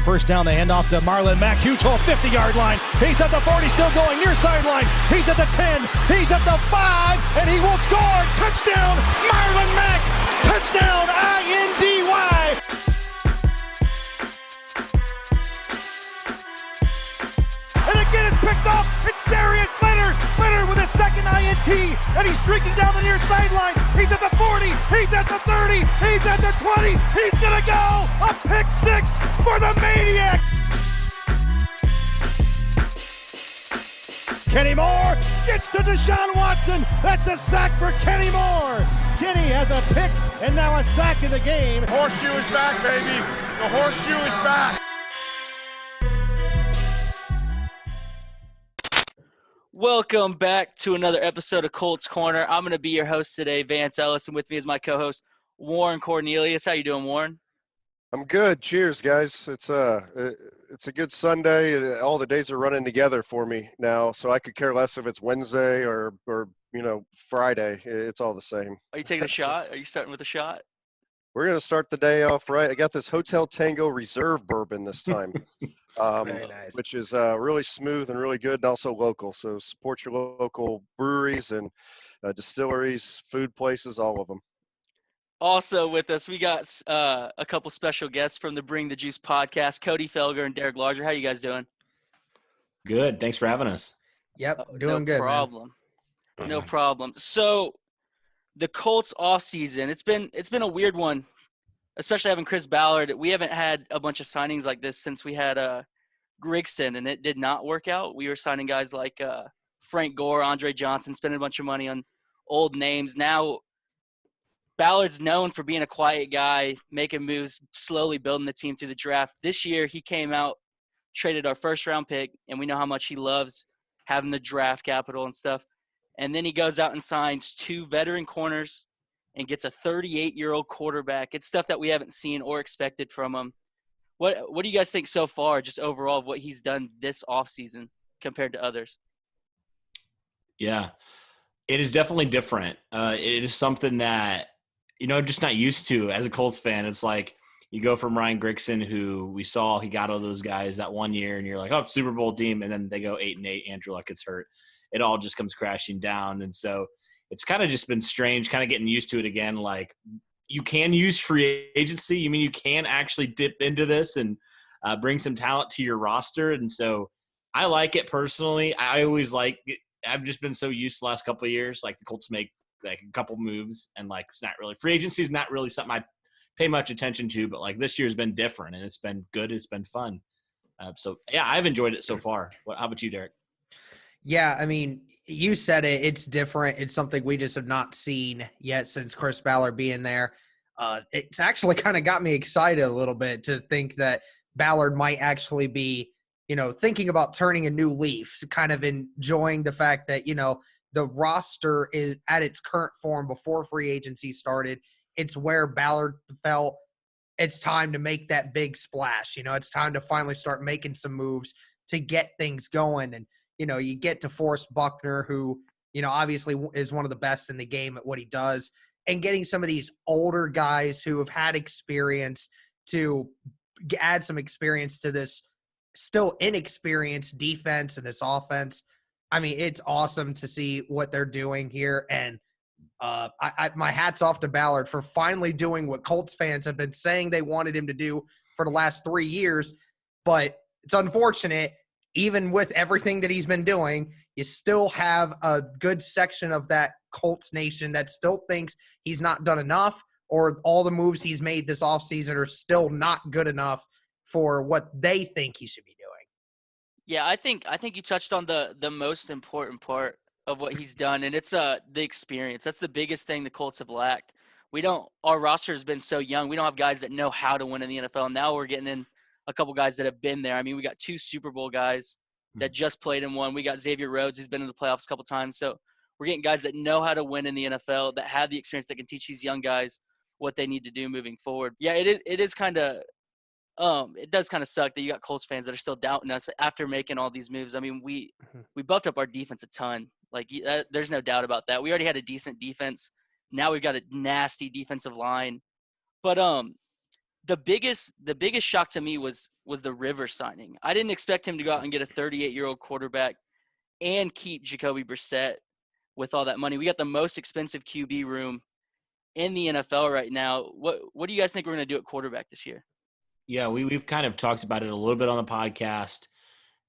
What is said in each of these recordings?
On first down, they hand off to Marlon Mack. Huge hole, 50-yard line. He's at the 40, still going near sideline. He's at the 10. He's at the 5, and he will score. Touchdown, Marlon Mack. Touchdown, INDY. And again, it's picked off. It's Darius Leonard. Leonard with a second INT, and he's streaking down the near sideline. He's at the 40. He's at the 30. He's at the 20. He's going to go. A pick 6 for the Maniac. Kenny Moore gets to Deshaun Watson. That's a sack for Kenny Moore. Kenny has a pick and now a sack in the game. Horseshoe is back, baby. The horseshoe is back. Welcome back to another episode of Colts Corner. I'm going to be your host today, Vance Ellis, and with me is my co-host, Warren Cornelius. How you doing, Warren? I'm good. Cheers, guys. It's a good Sunday. All the days are running together for me now, so I could care less if it's Wednesday or Friday. It's all the same. Are you taking a shot? Are you starting with a shot? We're going to start the day off right. I got this Hotel Tango Reserve bourbon this time, very nice. which is really smooth and really good and also local. So support your local breweries and distilleries, food places, all of them. Also with us, we got a couple special guests from the Bring the Juice podcast, Cody Felger and Derek Larger. How you guys doing? Good. Thanks for having us. Yep, doing good, problem. Man. No problem. So the Colts offseason, it's been a weird one, especially having Chris Ballard. We haven't had a bunch of signings like this since we had Grigson, and it did not work out. We were signing guys like Frank Gore, Andre Johnson, spending a bunch of money on old names. Now Ballard's known for being a quiet guy, making moves, slowly building the team through the draft. This year, he came out, traded our first-round pick, and we know how much he loves having the draft capital and stuff. And then he goes out and signs 2 veteran corners and gets a 38-year-old quarterback. It's stuff that we haven't seen or expected from him. What do you guys think so far, just overall, of what he's done this offseason compared to others? Yeah, it is definitely different. It is something that, I'm just not used to as a Colts fan. It's like you go from Ryan Grigson, who we saw, he got all those guys that one year, and you're like, oh, Super Bowl team, and then they go 8-8, Andrew Luck gets hurt. It all just comes crashing down. And so it's kind of just been strange, kind of getting used to it again. Like, you can use free agency. You mean you can actually dip into this and bring some talent to your roster. And so I like it personally. I always I've just been so used the last couple of years. Like, the Colts make like a couple moves, and like, it's not really – free agency is not really something I pay much attention to. But like, this year's been different, and it's been good. It's been fun. So yeah, I've enjoyed it so far. How about you, Derek? Yeah, I mean, you said it. It's different. It's something we just have not seen yet since Chris Ballard being there. It's actually kind of got me excited a little bit to think that Ballard might actually be, thinking about turning a new leaf, kind of enjoying the fact that, the roster is at its current form before free agency started. It's where Ballard felt it's time to make that big splash. It's time to finally start making some moves to get things going. And, you get to Forrest Buckner, who, obviously is one of the best in the game at what he does, and getting some of these older guys who have had experience to add some experience to this still inexperienced defense and this offense. I mean, it's awesome to see what they're doing here. And my hat's off to Ballard for finally doing what Colts fans have been saying they wanted him to do for the last 3 years. But it's unfortunate. Even with everything that he's been doing, you still have a good section of that Colts nation that still thinks he's not done enough, or all the moves he's made this offseason are still not good enough for what they think he should be doing. Yeah, I think you touched on the most important part of what he's done, and it's the experience. That's the biggest thing the Colts have lacked. Our roster has been so young. We don't have guys that know how to win in the NFL. Now we're getting in a couple guys that have been there. I mean, we got 2 Super Bowl guys that just played in one. We got Xavier Rhodes, who's been in the playoffs a couple times. So we're getting guys that know how to win in the NFL, that have the experience, that can teach these young guys what they need to do moving forward. Yeah, it is kind of it does kind of suck that you got Colts fans that are still doubting us after making all these moves. I mean, we buffed up our defense a ton. Like, there's no doubt about that. We already had a decent defense. Now we've got a nasty defensive line. But the biggest shock to me was the Rivers signing. I didn't expect him to go out and get a 38-year-old quarterback and keep Jacoby Brissett with all that money. We got the most expensive QB room in the NFL right now. What do you guys think we're going to do at quarterback this year? Yeah, we've kind of talked about it a little bit on the podcast.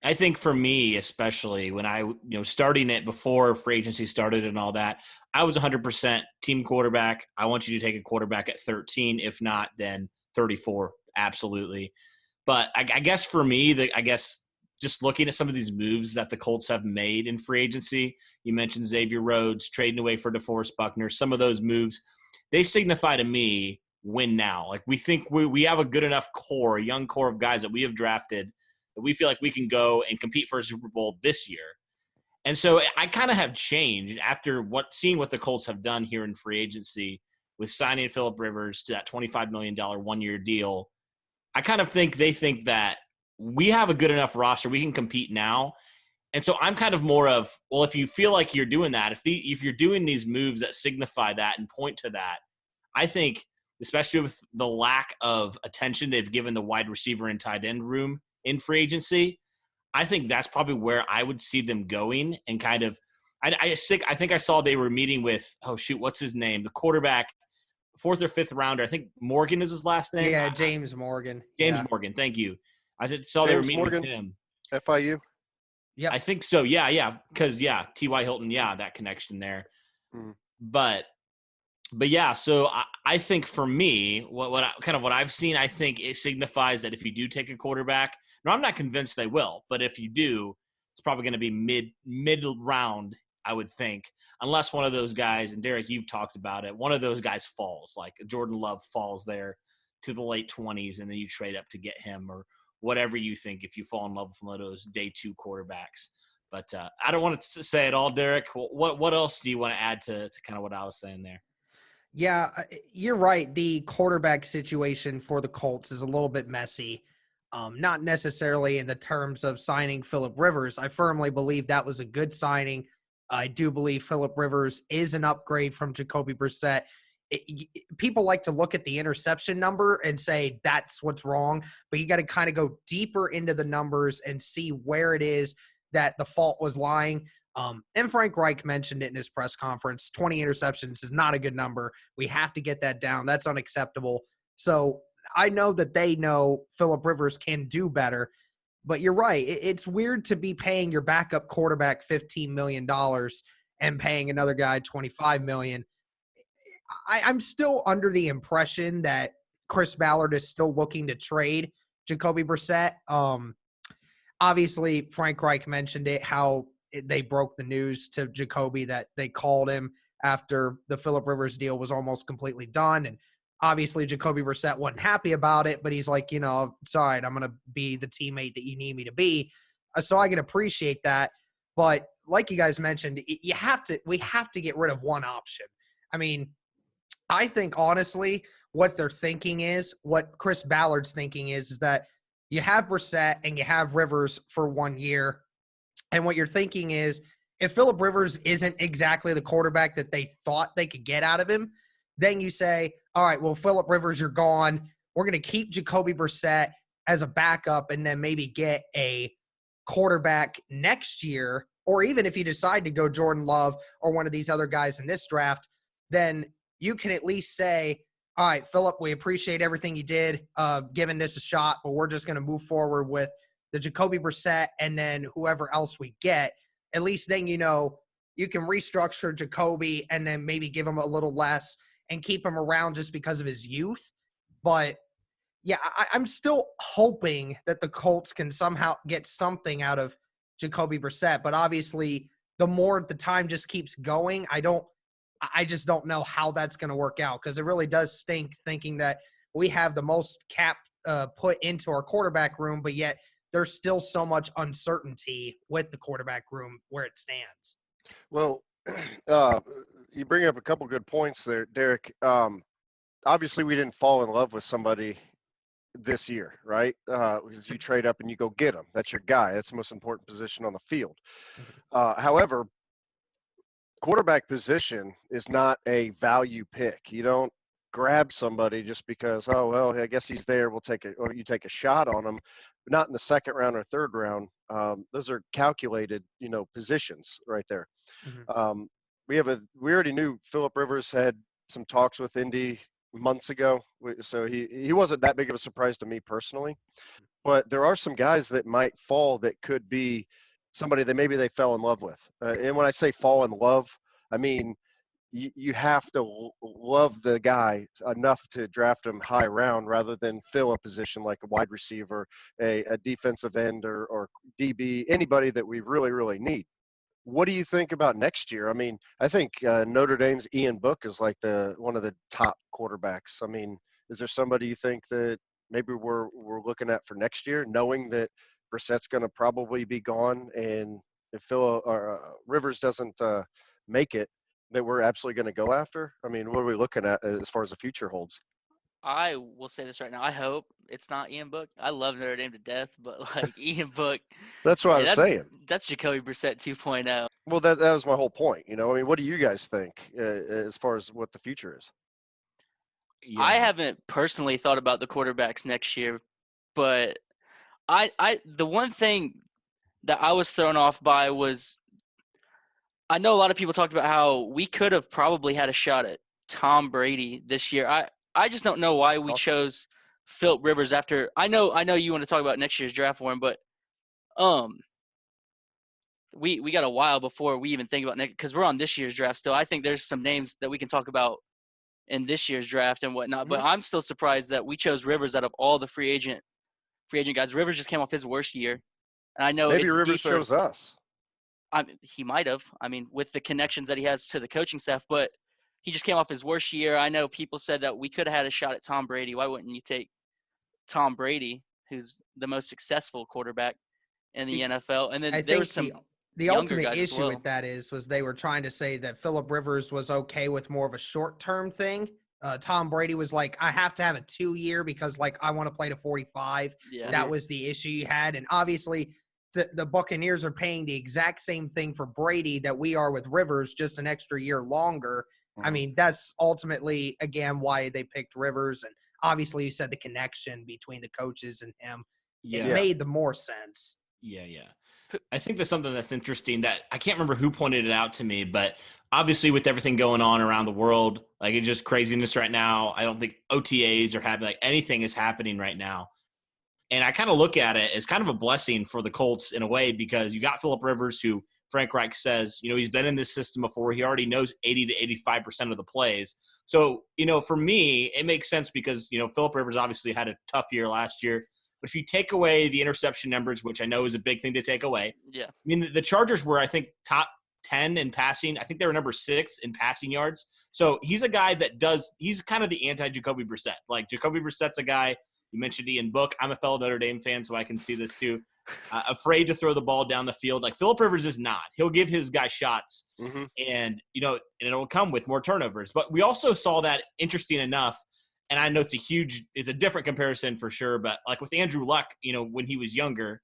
I think for me, especially when I, starting it before free agency started and all that, I was 100% team quarterback. I want you to take a quarterback at 13. If not, then 34. Absolutely. But I guess for me, just looking at some of these moves that the Colts have made in free agency, you mentioned Xavier Rhodes, trading away for DeForest Buckner. Some of those moves, they signify to me win now. Like we think we have a good enough core, a young core of guys that we have drafted that we feel like we can go and compete for a Super Bowl this year. And so I kind of have changed after seeing what the Colts have done here in free agency with signing Phillip Rivers to that $25 million one-year deal. I kind of think they think that we have a good enough roster. We can compete now. And so I'm kind of more of, well, if you feel like you're doing that, if you're doing these moves that signify that and point to that, I think, especially with the lack of attention they've given the wide receiver and tight end room in free agency, I think that's probably where I would see them going and kind of I think I saw they were meeting with, what's his name? The quarterback, 4th or 5th rounder. I think Morgan is his last name. Yeah, James Morgan. Morgan, thank you. I saw they were meeting with him. FIU? Yeah. I think so. Yeah. Because, T.Y. Hilton, that connection there. Mm. But yeah, so I think for me, what I've seen, I think it signifies that if you do take a quarterback, no, I'm not convinced they will, but if you do, it's probably going to be mid round, I would think, unless one of those guys, and Derek, you've talked about it, one of those guys falls, like Jordan Love falls there to the late 20s, and then you trade up to get him, or whatever you think if you fall in love with one of those day 2 quarterbacks. But I don't want to say it all, Derek. What else do you want to add to kind of what I was saying there? Yeah, you're right. The quarterback situation for the Colts is a little bit messy. Not necessarily in the terms of signing Phillip Rivers. I firmly believe that was a good signing. I do believe Phillip Rivers is an upgrade from Jacoby Brissett. People like to look at the interception number and say that's what's wrong, but you got to kind of go deeper into the numbers and see where it is that the fault was lying. And Frank Reich mentioned it in his press conference. 20 interceptions is not a good number. We have to get that down. That's unacceptable. So I know that they know Phillip Rivers can do better, but you're right. It's weird to be paying your backup quarterback $15 million and paying another guy $25 million. I'm still under the impression that Chris Ballard is still looking to trade Jacoby Brissett. Obviously, Frank Reich mentioned it, how they broke the news to Jacoby that they called him after the Phillip Rivers deal was almost completely done. And obviously, Jacoby Brissett wasn't happy about it, but he's like, it's all right. I'm going to be the teammate that you need me to be. So I can appreciate that. But like you guys mentioned, we have to get rid of one option. I mean, I think honestly, what they're thinking is, what Chris Ballard's thinking is that you have Brissett and you have Rivers for 1 year. And what you're thinking is, if Phillip Rivers isn't exactly the quarterback that they thought they could get out of him, then you say, all right, well, Phillip Rivers, you're gone. We're going to keep Jacoby Brissett as a backup and then maybe get a quarterback next year. Or even if you decide to go Jordan Love or one of these other guys in this draft, then you can at least say, all right, Phillip, we appreciate everything you did, giving this a shot, but we're just going to move forward with the Jacoby Brissett and then whoever else we get. At least then you can restructure Jacoby and then maybe give him a little less and keep him around just because of his youth. But, yeah, I'm still hoping that the Colts can somehow get something out of Jacoby Brissett. But obviously, the more the time just keeps going, I just don't know how that's going to work out, because it really does stink thinking that we have the most cap put into our quarterback room, but yet there's still so much uncertainty with the quarterback room where it stands. Well, you bring up a couple good points there, Derek. Obviously, we didn't fall in love with somebody this year, right? Because you trade up and you go get them. That's your guy. That's the most important position on the field. However, quarterback position is not a value pick. You don't grab somebody just because, oh, well, I guess he's there. Or you take a shot on him, but not in the second round or third round. Those are calculated, positions right there. Mhm. We already knew Phillip Rivers had some talks with Indy months ago, so he wasn't that big of a surprise to me personally. But there are some guys that might fall that could be somebody that maybe they fell in love with. And when I say fall in love, I mean you have to love the guy enough to draft him high round rather than fill a position like a wide receiver, a defensive end, or DB, anybody that we really, really need. What do you think about next year? I mean, I think Notre Dame's Ian Book is like one of the top quarterbacks. I mean, is there somebody you think that maybe we're looking at for next year, knowing that Brissett's going to probably be gone, and if Rivers doesn't make it, that we're absolutely going to go after? I mean, what are we looking at as far as the future holds? I will say this right now. I hope it's not Ian Book. I love Notre Dame to death, but like Ian Book, That's what I hey, was saying. that's Jacoby Brissett 2.0. Well, that was my whole point. I mean, what do you guys think as far as what the future is? Yeah. I haven't personally thought about the quarterbacks next year, but the one thing that I was thrown off by was I know a lot of people talked about how we could have probably had a shot at Tom Brady this year. I just don't know why we chose Philip Rivers after. I know you want to talk about next year's draft for him, but we got a while before we even think about next because we're on this year's draft still. I think there's some names that we can talk about in this year's draft and whatnot, but I'm still surprised that we chose Rivers out of all the free agent guys. Rivers just came off his worst year, and I know Maybe it's Rivers deeper. chose us. He might have. I mean, with the connections that he has to the coaching staff, but he just came off his worst year. I know people said that we could have had a shot at Tom Brady. Why wouldn't you take Tom Brady, who's the most successful quarterback in the NFL? And then I there think was some the younger ultimate guys as issue well. with that was they were trying to say that Phillip Rivers was okay with more of a short-term thing. Tom Brady was like, I have to have a 2-year because like I want to play to 45. Yeah. That was the issue you had. And obviously the Buccaneers are paying the exact same thing for Brady that we are with Rivers, just an extra year longer. I mean, that's ultimately, again, why they picked Rivers. And obviously you said the connection between the coaches and him. Yeah. It made the more sense. Yeah. I think there's something that's interesting that I can't remember who pointed it out to me, but obviously with everything going on around the world, like it's just craziness right now. I don't think OTAs are happening. Like anything is happening right now. And I kind of look at it as kind of a blessing for the Colts in a way because you got Phillip Rivers, who Frank Reich says, he's been in this system before. He already knows 80 to 85% of the plays. So, for me, it makes sense because, Phillip Rivers obviously had a tough year last year. But if you take away the interception numbers, which I know is a big thing to take away, yeah. I mean, the Chargers were, I think, top 10 in passing. I think they were number 6 in passing yards. So he's a guy that he's kind of the anti-Jacoby Brissett. Like, Jacoby Brissett's a guy, you mentioned Ian Book. I'm a fellow Notre Dame fan, so I can see this too. Afraid to throw the ball down the field. Like, Phillip Rivers is not. He'll give his guy shots, and it'll come with more turnovers. But we also saw that, interesting enough, and I know it's a different comparison for sure, but like with Andrew Luck, when he was younger,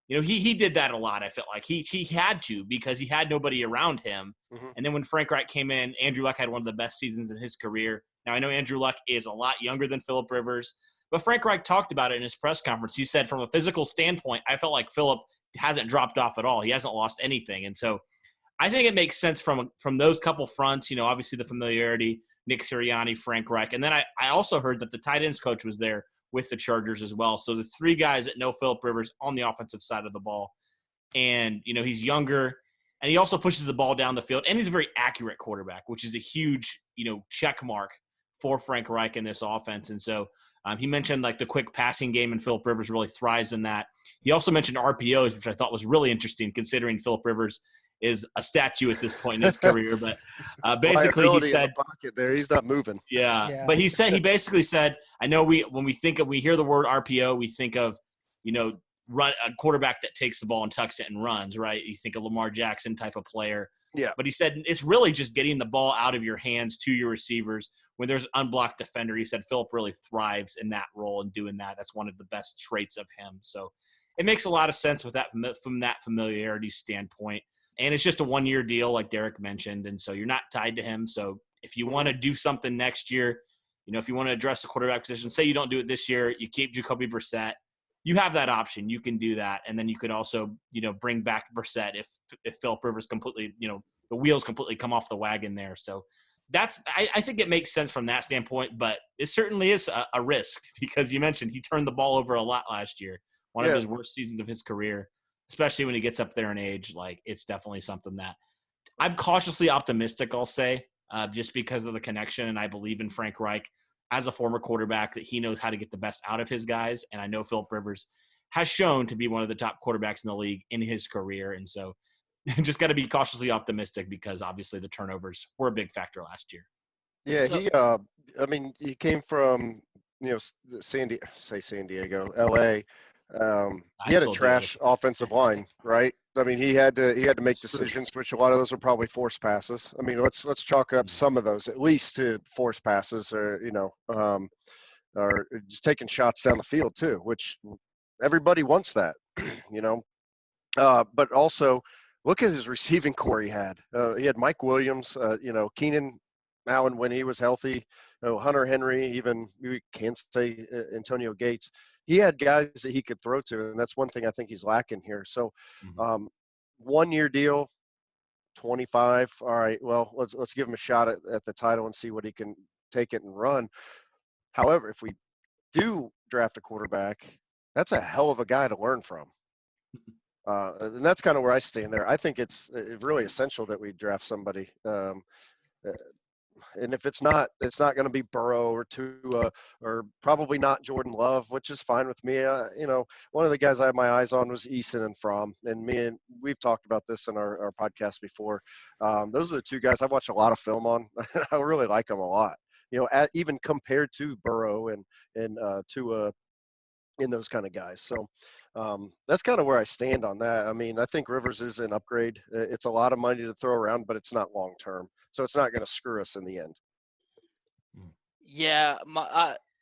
he did that a lot. I felt like he had to because he had nobody around him. And then when Frank Reich came in, Andrew Luck had one of the best seasons in his career. Now, I know Andrew Luck is a lot younger than Phillip Rivers, but Frank Reich talked about it in his press conference. He said from a physical standpoint, I felt like Phillip hasn't dropped off at all. He hasn't lost anything. And so I think it makes sense from those couple fronts, obviously the familiarity, Nick Sirianni, Frank Reich. And then I also heard that the tight ends coach was there with the Chargers as well. So the 3 guys that know Phillip Rivers on the offensive side of the ball. And, he's younger, and he also pushes the ball down the field. And he's a very accurate quarterback, which is a huge, check mark for Frank Reich in this offense. And so he mentioned like the quick passing game, and Phillip Rivers really thrives in that. He also mentioned RPOs, which I thought was really interesting considering Phillip Rivers is a statue at this point in his career. But basically he said, pocket there, he's not moving. Yeah. But he basically said, I know when we hear the word RPO, we think of, run a quarterback that takes the ball and tucks it and runs, right? You think of Lamar Jackson type of player. Yeah. But he said it's really just getting the ball out of your hands to your receivers when there's an unblocked defender. He said Phillip really thrives in that role and doing that. That's one of the best traits of him. So it makes a lot of sense with that from that familiarity standpoint. And it's just a 1-year deal, like Derek mentioned. And so you're not tied to him. So if you want to do something next year, if you want to address the quarterback position, say you don't do it this year, you keep Jacoby Brissett. You have that option. You can do that. And then you could also, bring back Brissett if Philip Rivers completely, the wheels completely come off the wagon there. So I think it makes sense from that standpoint, but it certainly is a risk because you mentioned he turned the ball over a lot last year. One of his worst seasons of his career, especially when he gets up there in age. Like, it's definitely something that I'm cautiously optimistic, I'll say, just because of the connection. And I believe in Frank Reich as a former quarterback that he knows how to get the best out of his guys. And I know Philip Rivers has shown to be one of the top quarterbacks in the league in his career. And so just got to be cautiously optimistic because obviously the turnovers were a big factor last year. Yeah, he came from, San Diego, LA. He had a trash offensive line, right? I mean, he had to make decisions, which a lot of those are probably forced passes. I mean, let's chalk up some of those at least to forced passes, or or just taking shots down the field too, which everybody wants that, But also, look at his receiving core he had. He had Mike Williams, Keenan Allen when he was healthy, Hunter Henry, even we can't say Antonio Gates. He had guys that he could throw to, and that's one thing I think he's lacking here. So, 1 year deal, 25. All right, well, let's give him a shot at the title and see what he can take it and run. However, if we do draft a quarterback, that's a hell of a guy to learn from. And that's kind of where I stand there. I think it's really essential that we draft somebody. And if it's not going to be Burrow or Tua, or probably not Jordan Love, which is fine with me. One of the guys I had my eyes on was Eason and Fromm, and we've talked about this in our podcast before. Those are the two guys I've watched a lot of film on. I really like them a lot. Even compared to Burrow and Tua, in those kind of guys. So that's kind of where I stand on that. I mean, I think Rivers is an upgrade. It's a lot of money to throw around, but it's not long term. So it's not going to screw us in the end. Yeah,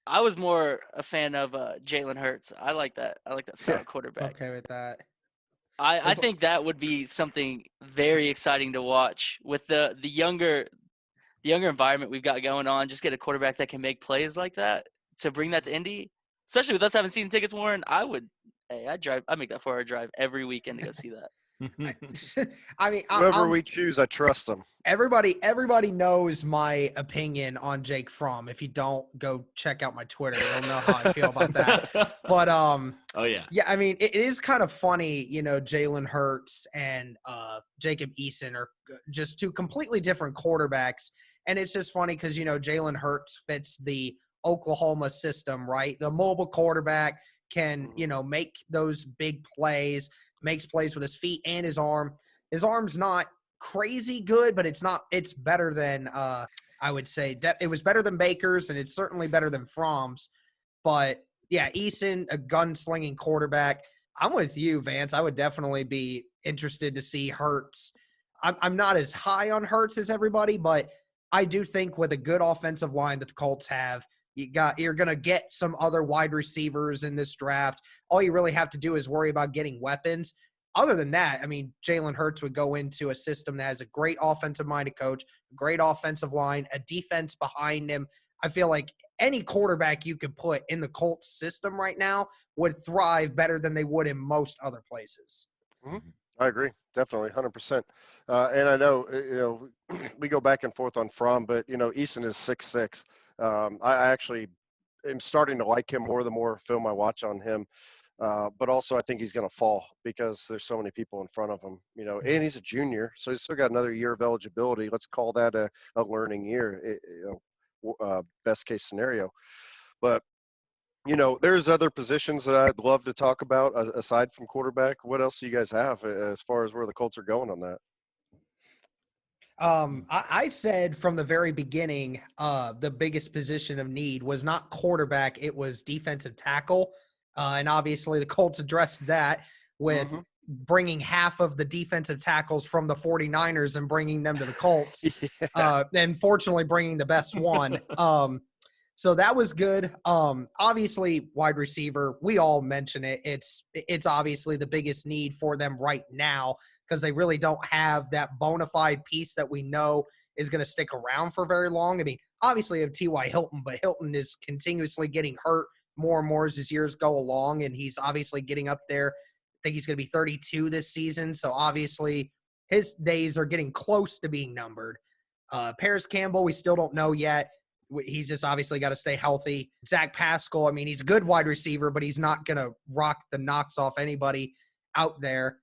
I was more a fan of Jalen Hurts. I like that style quarterback. Okay with that. I think that would be something very exciting to watch with the younger environment we've got going on. Just get a quarterback that can make plays like that. To bring that to Indy, especially with us having season tickets, Warren, I'd make that 4-hour drive every weekend to go see that. I mean, whoever we choose, I trust them. Everybody knows my opinion on Jake Fromm. If you don't, go check out my Twitter. You'll know how I feel about that. But oh yeah, I mean, it is kind of funny, Jalen Hurts and Jacob Eason are just two completely different quarterbacks, and it's just funny because Jalen Hurts fits the Oklahoma system, right? The mobile quarterback can, make those big plays, makes plays with his feet and his arm. His arm's not crazy good, but it's better than, I would say, it was better than Baker's, and it's certainly better than Fromm's. But yeah, Eason, a gunslinging quarterback. I'm with you, Vance. I would definitely be interested to see Hurts. I'm not as high on Hurts as everybody, but I do think with a good offensive line that the Colts have, you're going to get some other wide receivers in this draft. All you really have to do is worry about getting weapons. Other than that, I mean, Jalen Hurts would go into a system that has a great offensive-minded coach, a great offensive line, a defense behind him. I feel like any quarterback you could put in the Colts system right now would thrive better than they would in most other places. Mm-hmm. I agree. Definitely, 100%. And I know, we go back and forth on Fromm, but, Eason is 6'6". I actually am starting to like him more the more film I watch on him. But also I think he's going to fall because there's so many people in front of him, and he's a junior, so he's still got another year of eligibility. Let's call that a learning year, best case scenario. But, there's other positions that I'd love to talk about aside from quarterback. What else do you guys have as far as where the Colts are going on that? I said from the very beginning, the biggest position of need was not quarterback. It was defensive tackle. And obviously the Colts addressed that with bringing half of the defensive tackles from the 49ers and bringing them to the Colts. And fortunately bringing the best one. So that was good. Obviously wide receiver, we all mention it. It's obviously the biggest need for them right now, because they really don't have that bona fide piece that we know is going to stick around for very long. I mean, obviously have T.Y. Hilton, but Hilton is continuously getting hurt more and more as his years go along, and he's obviously getting up there. I think he's going to be 32 this season, so obviously his days are getting close to being numbered. Paris Campbell, we still don't know yet. He's just obviously got to stay healthy. Zach Pascal, I mean, he's a good wide receiver, but he's not going to rock the knocks off anybody out there.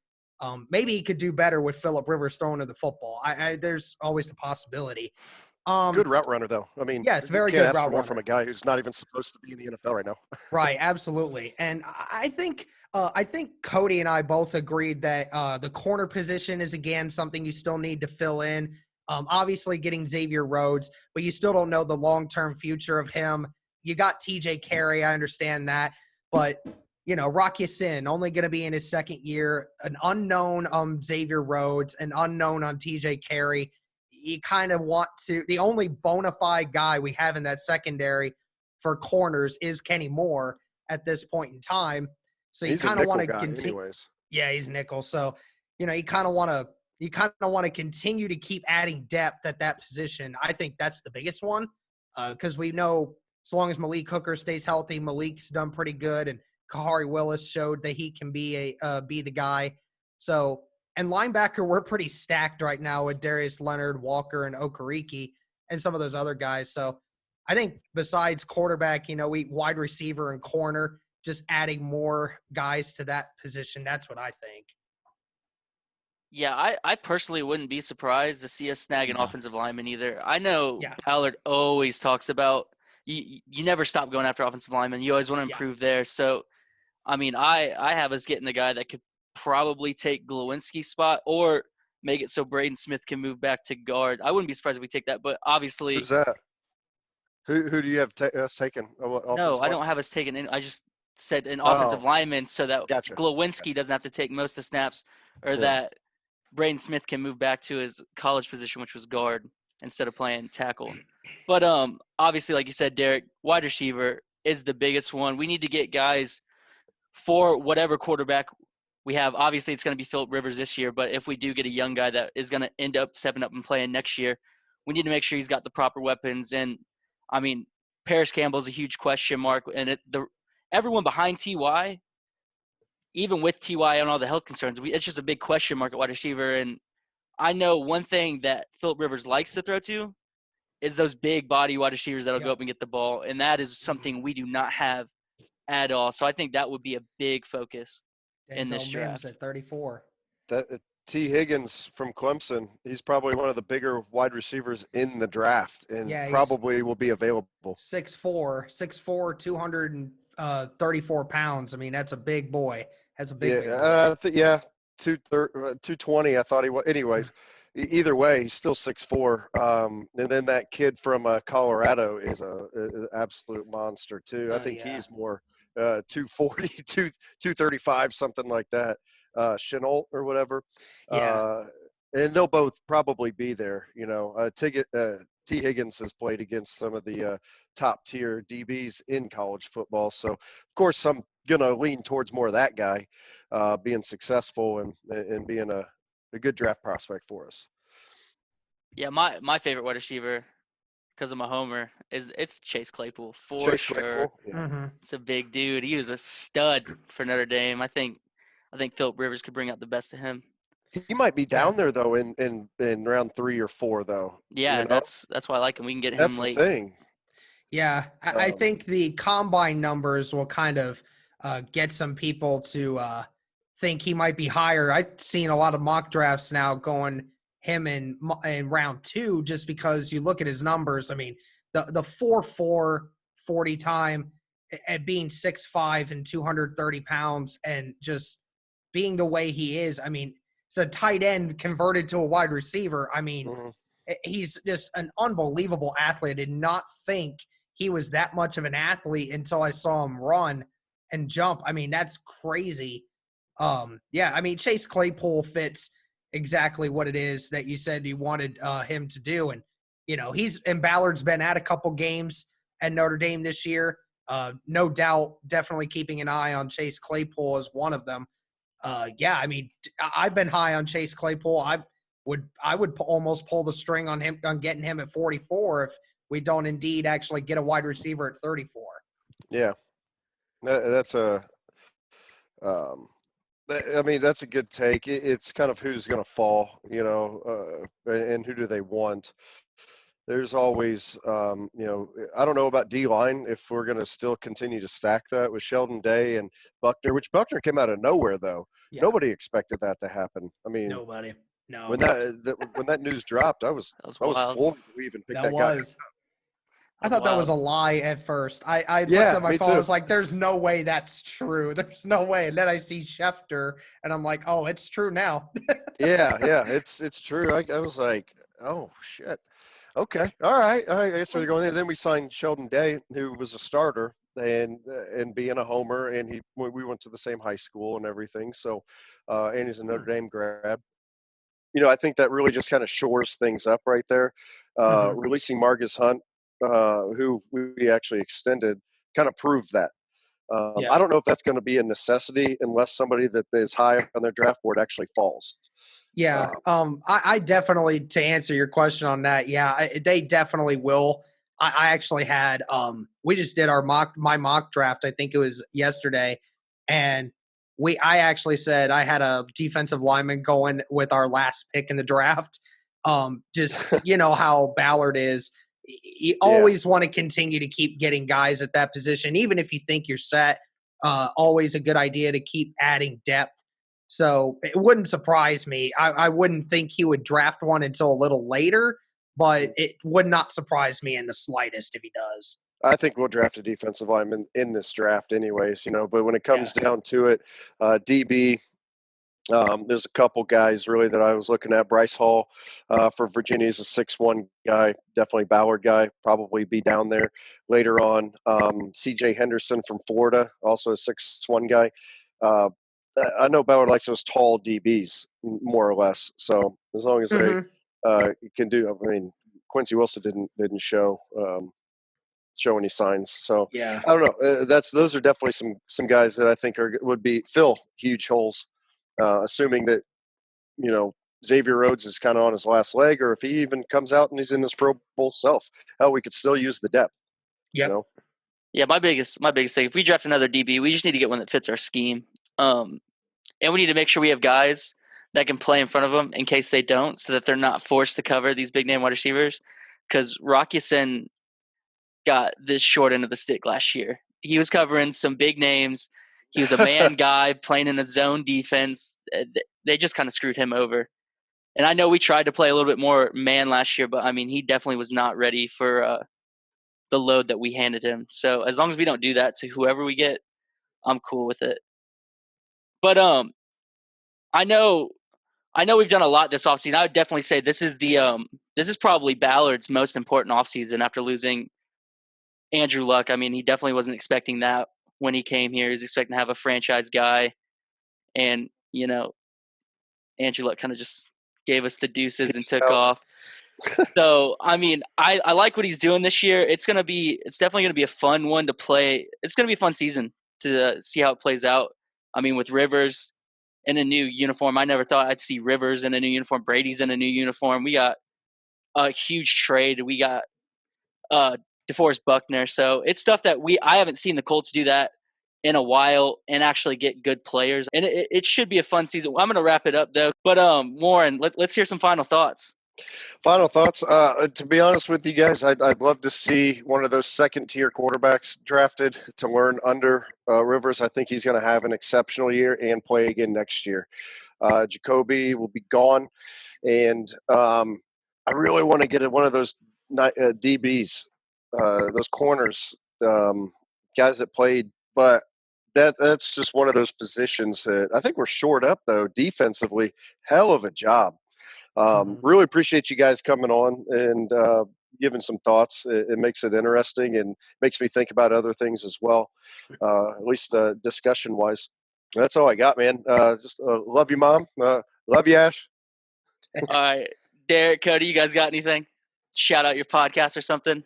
Maybe he could do better with Phillip Rivers throwing to the football. There's always the possibility. Good route runner, though. I mean, yes, very you can't good ask route for more runner. from a guy who's not even supposed to be in the NFL right now. Right, absolutely. And I think Cody and I both agreed that the corner position is, again, something you still need to fill in. Obviously getting Xavier Rhodes, but you still don't know the long-term future of him. You got TJ Carey, I understand that, but Rock Ya-Sin only going to be in his second year, an unknown Xavier Rhodes, an unknown on TJ Carey. You kind of want to, the only bona fide guy we have in that secondary for corners is Kenny Moore at this point in time. So you kind of want to continue. Yeah, he's nickel. So, you kind of want to continue to keep adding depth at that position. I think that's the biggest one because we know as long as Malik Hooker stays healthy, Malik's done pretty good, and Kahari Willis showed that he can be the guy. So, and linebacker, we're pretty stacked right now with Darius Leonard, Walker, and Okereke, and some of those other guys. So, I think besides quarterback, we wide receiver and corner, just adding more guys to that position. That's what I think. Yeah, I personally wouldn't be surprised to see us snag an offensive lineman either. I know Ballard always talks about you never stop going after offensive linemen. You always want to improve there. So, I mean, I have us getting the guy that could probably take Glowinski's spot or make it so Braden Smith can move back to guard. I wouldn't be surprised if we take that, but obviously – Who's that? Who do you have us taking? No, I don't have us taking in. I just said an offensive lineman so that Glowinski doesn't have to take most of the snaps or that Braden Smith can move back to his college position, which was guard, instead of playing tackle. But obviously, like you said, Derek, wide receiver is the biggest one. We need to get guys for whatever quarterback we have. Obviously, it's going to be Phillip Rivers this year, but if we do get a young guy that is going to end up stepping up and playing next year, we need to make sure he's got the proper weapons. And, I mean, Paris Campbell's a huge question mark, and everyone behind T.Y., even with T.Y. and all the health concerns, it's just a big question mark at wide receiver. And I know one thing that Phillip Rivers likes to throw to is those big body wide receivers that'll go up and get the ball, and that is something we do not have at all. So I think that would be a big focus in this draft. At 34. T. Higgins from Clemson, he's probably one of the bigger wide receivers in the draft and probably will be available. 6'4", 234 pounds. I mean, that's a big boy. That's a big boy. 220 I thought he was. Anyways, either way, he's still 6'4". And then that kid from Colorado is an absolute monster too. I think he's more 240, 235, something like that. Chenault or whatever. And they'll both probably be there. T. Higgins has played against some of the top tier DBs in college football. So, of course, I'm going to lean towards more of that guy being successful and being a good draft prospect for us. Yeah, my favorite wide receiver, because I'm a homer, it's Chase Claypool for sure. Claypool, yeah. Mm-hmm. It's a big dude. He was a stud for Notre Dame. I think Phillip Rivers could bring out the best of him. He might be down there though in round 3 or 4 though. Yeah, that's why I like him. We can get him late. That's the thing. Yeah, I think the combine numbers will kind of get some people to think he might be higher. I've seen a lot of mock drafts now going him in round 2 just because you look at his numbers. I mean, the 4.4 40 time at being 6'5" and 230 pounds and just being the way he is. I mean, it's a tight end converted to a wide receiver. I mean, he's just an unbelievable athlete. I did not think he was that much of an athlete until I saw him run and jump. I mean, that's crazy. I mean, Chase Claypool fits exactly what it is that you said you wanted him to do. And, Ballard's been at a couple games at Notre Dame this year. No doubt, definitely keeping an eye on Chase Claypool as one of them. I mean, I've been high on Chase Claypool. I would almost pull the string on him on getting him at 44 if we don't indeed actually get a wide receiver at 34. Yeah, that's a. I mean, that's a good take. It's kind of who's going to fall, and who do they want. There's always, I don't know about D-line if we're going to still continue to stack that with Sheldon Day and Buckner, which Buckner came out of nowhere, though. Yeah. Nobody expected that to happen. I mean, Nobody. No. when that news dropped, I was wild. floored we even picked That that guy. was. I thought that was a lie at first. I looked Yeah, at my me phone. I too. was like, there's no way that's true. There's no way. And then I see Schefter, and I'm like, oh, it's true now. Yeah, it's true. I was like, oh, shit. Okay, all right. I guess we're going there. Then we signed Sheldon Day, who was a starter and being a homer, and we went to the same high school and everything. So, and he's a Notre Dame grad. I think that really just kind of shores things up right there. Releasing Marcus Hunt, who we actually extended, kind of proved that. I don't know if that's going to be a necessity unless somebody that is high on their draft board actually falls. Yeah. I definitely, to answer your question on that, they definitely will. I actually had we just did my mock draft. I think it was yesterday, and I actually said I had a defensive lineman going with our last pick in the draft. Just how Ballard is. You always want to continue to keep getting guys at that position, even if you think you're set. Always a good idea to keep adding depth. So it wouldn't surprise me. I wouldn't think he would draft one until a little later, but it would not surprise me in the slightest if he does. I think we'll draft a defensive lineman in this draft anyways, but when it comes down to it, DB, there's a couple guys really that I was looking at. Bryce Hall for Virginia is a 6'1" guy, definitely Ballard guy, probably be down there later on. CJ Henderson from Florida, also a 6'1" guy. I know Ballard likes those tall DBs more or less. So as long as they can do, I mean, Quincy Wilson didn't show any signs. So Yeah, I don't know. Those are definitely some guys that I think would fill huge holes, assuming that Xavier Rhodes is kind of on his last leg, or if he even comes out and he's in his Pro Bowl self, we could still use the depth. Yeah. Yeah, my biggest thing, if we draft another DB, we just need to get one that fits our scheme. And we need to make sure we have guys that can play in front of them in case they don't, so that they're not forced to cover these big name wide receivers. Because Rockison got this short end of the stick last year. He was covering some big names. He was a man guy playing in a zone defense. They just kind of screwed him over. And I know we tried to play a little bit more man last year, but I mean, he definitely was not ready for the load that we handed him. So as long as we don't do that to whoever we get, I'm cool with it. But I know we've done a lot this offseason. I would definitely say this is probably Ballard's most important offseason after losing Andrew Luck. I mean, he definitely wasn't expecting that when he came here. He was expecting to have a franchise guy, and Andrew Luck kind of just gave us the deuces and took off. So I mean, I like what he's doing this year. It's definitely gonna be a fun one to play. It's gonna be a fun season to see how it plays out. I mean, with Rivers in a new uniform, I never thought I'd see Rivers in a new uniform. Brady's in a new uniform. We got a huge trade. We got DeForest Buckner. So it's stuff that I haven't seen the Colts do that in a while and actually get good players. And it should be a fun season. I'm going to wrap it up though. But Warren, let's hear some final thoughts. Final thoughts. To be honest with you guys, I'd love to see one of those second-tier quarterbacks drafted to learn under Rivers. I think he's going to have an exceptional year and play again next year. Jacoby will be gone, and I really want to get one of those DBs, those corners, guys that played. But that's just one of those positions that I think we're short up, though, defensively. Hell of a job. Really appreciate you guys coming on and giving some thoughts. It makes it interesting and makes me think about other things as well, at least discussion-wise. That's all I got, man. Just love you, Mom. Love you, Ash. All right. Derek, Cody, you guys got anything? Shout out your podcast or something?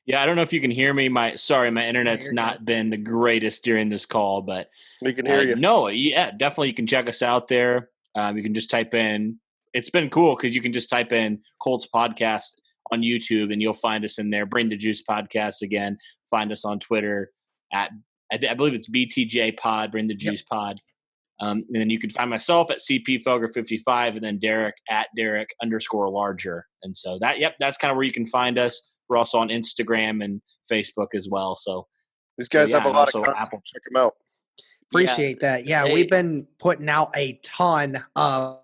Yeah, I don't know if you can hear me. My internet's not been the greatest during this call, but we can hear you. No, yeah, definitely you can check us out there. You can just type in. It's been cool because you can just type in Colts podcast on YouTube, and you'll find us in there. Bring the Juice Podcast again. Find us on Twitter at I believe it's BTJ Pod. Bring the Juice Pod. And then you can find myself at CP Felger 55, and then Derek at Derek_larger. And so that's kind of where you can find us. We're also on Instagram and Facebook as well. So these guys have a lot of content. Apple. Check them out. Appreciate that. Yeah, Hey. we've been putting out a ton of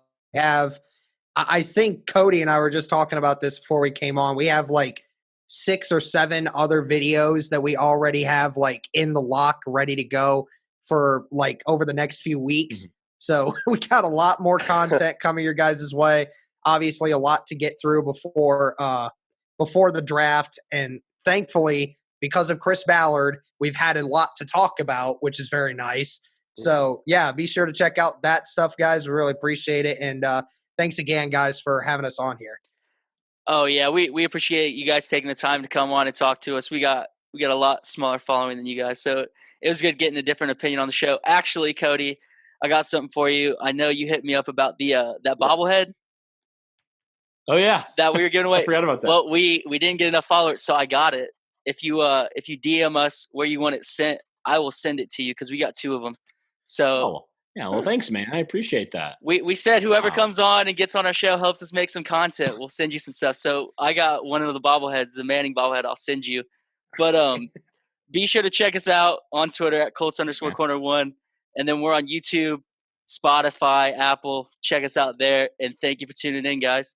I think Cody and I were just talking about this before we came on. We have like 6 or 7 other videos that we already have like in the lock ready to go for like over the next few weeks. So we got a lot more content coming your guys' way. Obviously a lot to get through before the draft. And thankfully, because of Chris Ballard, we've had a lot to talk about, which is very nice. So yeah, be sure to check out that stuff, guys. We really appreciate it. And thanks again, guys, for having us on here. Oh yeah, we appreciate you guys taking the time to come on and talk to us. We got a lot smaller following than you guys, so it was good getting a different opinion on the show. Actually, Cody, I got something for you. I know you hit me up about the that bobblehead. Oh yeah, that we were giving away. I forgot about that. Well, we didn't get enough followers, so I got it. If you DM us where you want it sent, I will send it to you because we got 2 of them. So yeah, well, thanks, man. I appreciate that. We said whoever comes on and gets on our show helps us make some content. We'll send you some stuff. So I got one of the bobbleheads, the Manning bobblehead. I'll send you. But be sure to check us out on Twitter at Colts_Corner1. And then we're on YouTube, Spotify, Apple. Check us out there. And thank you for tuning in, guys.